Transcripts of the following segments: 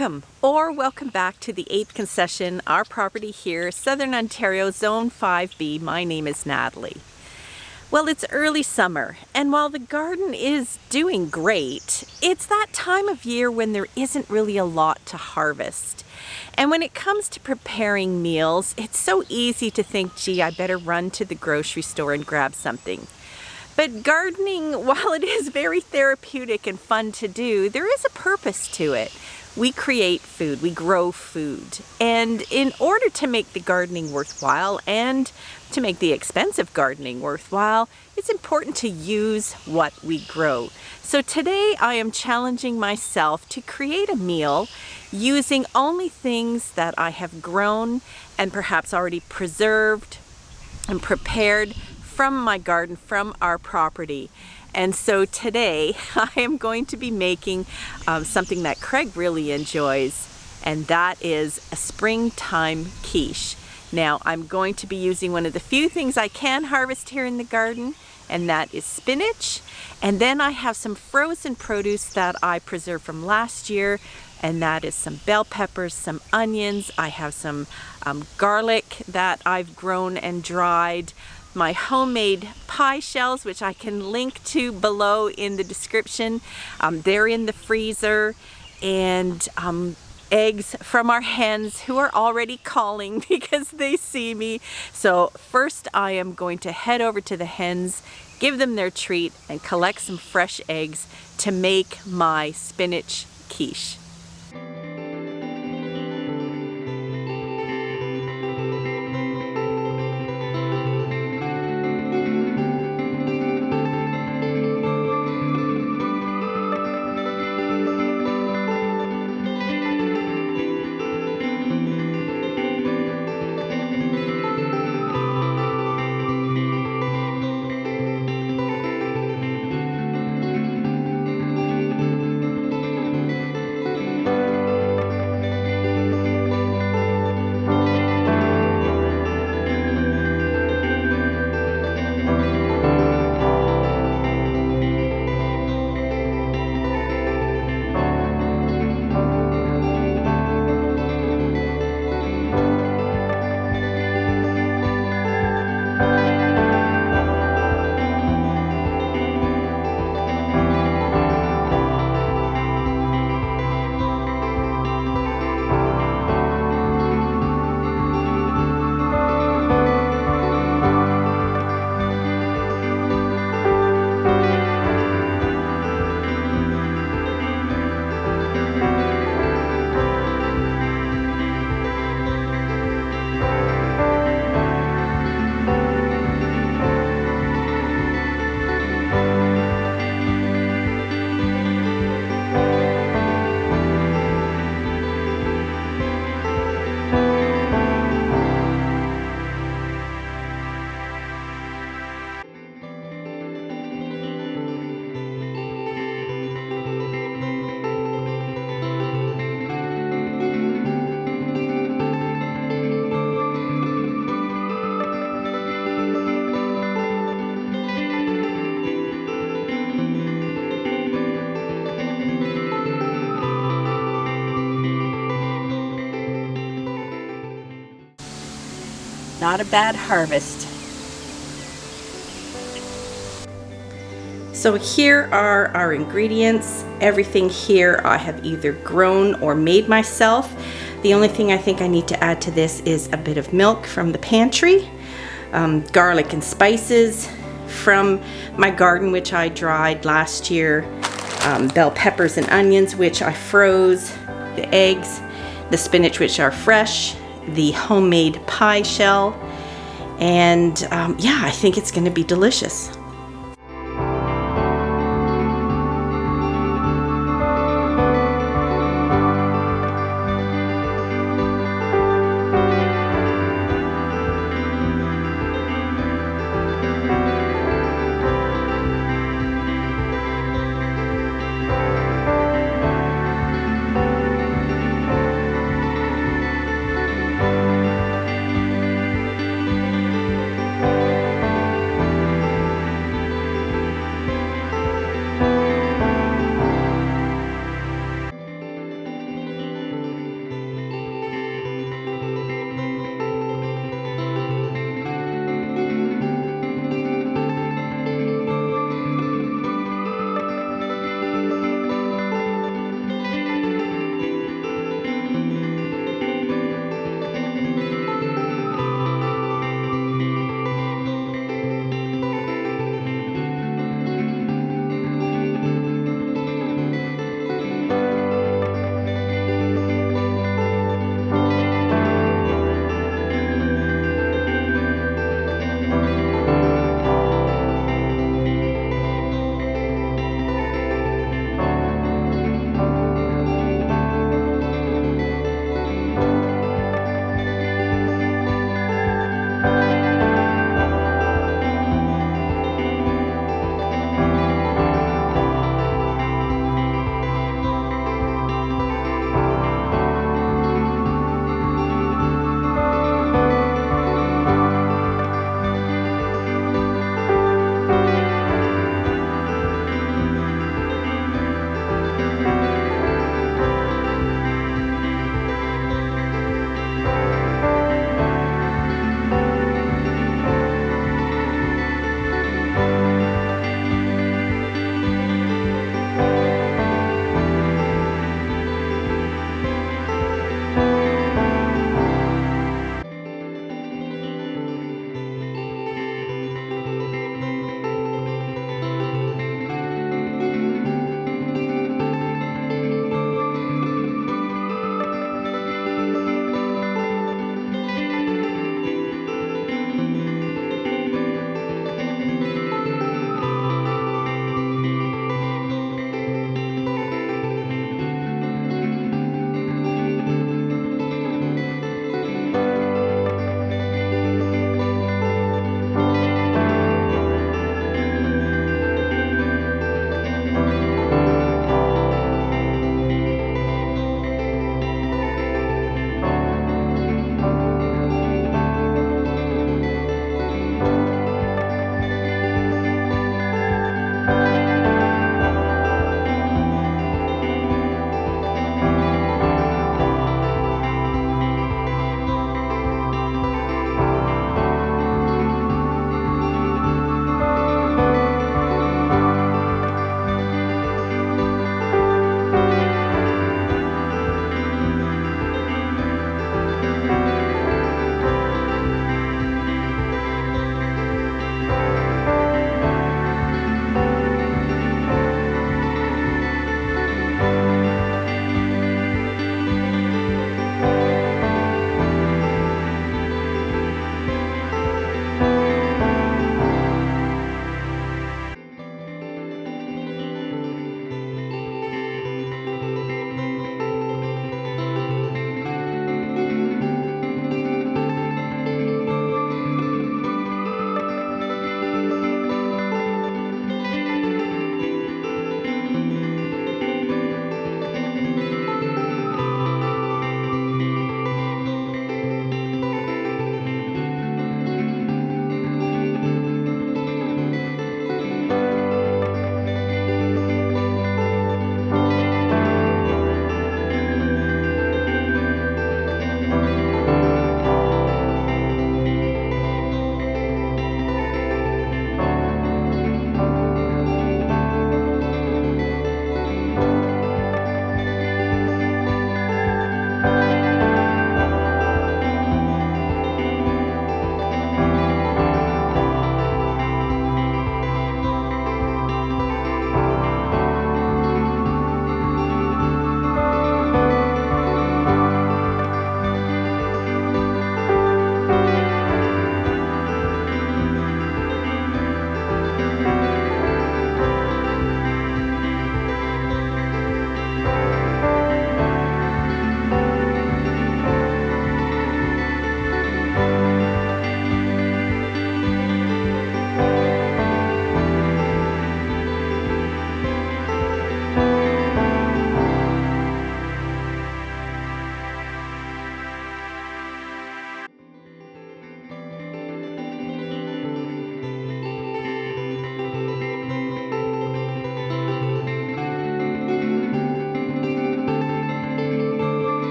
Welcome back to the 8th concession, our property here, Southern Ontario, Zone 5B. My name is Natalie. Well, it's early summer, and while the garden is doing great, it's that time of year when there isn't really a lot to harvest. And when it comes to preparing meals, it's so easy to think, gee, I better run to the grocery store and grab something. But gardening, while it is very therapeutic and fun to do, there is a purpose to it. We create food, we grow food, and in order to make the gardening worthwhile and to make the expensive gardening worthwhile, it's important to use what we grow. So today I am challenging myself to create a meal using only things that I have grown and perhaps already preserved and prepared from my garden, from our property. And so today I am going to be making something that Craig really enjoys, and that is a springtime quiche. Now I'm going to be using one of the few things I can harvest here in the garden, and that is spinach. And then I have some frozen produce that I preserved from last year, and that is some bell peppers, some onions. I have some garlic that I've grown and dried. My homemade pie shells, which I can link to below in the description. They're in the freezer, and eggs from our hens who are already calling because they see me. So first I am going to head over to the hens, give them their treat, and collect some fresh eggs to make my spinach quiche. Not a bad harvest. So here are our ingredients. Everything here I have either grown or made myself. The only thing I think I need to add to this is a bit of milk from the pantry, garlic and spices from my garden, which I dried last year, bell peppers and onions, which I froze, the eggs, the spinach, which are fresh, the homemade pie shell, and yeah, I think it's going to be delicious.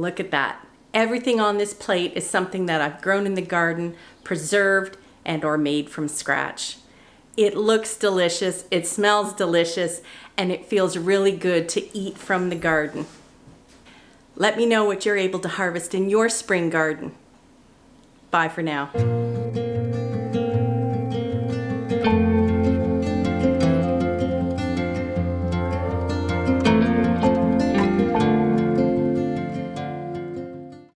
Look at that. Everything on this plate is something that I've grown in the garden, preserved, and or made from scratch. It looks delicious, it smells delicious, and it feels really good to eat from the garden. Let me know what you're able to harvest in your spring garden. Bye for now.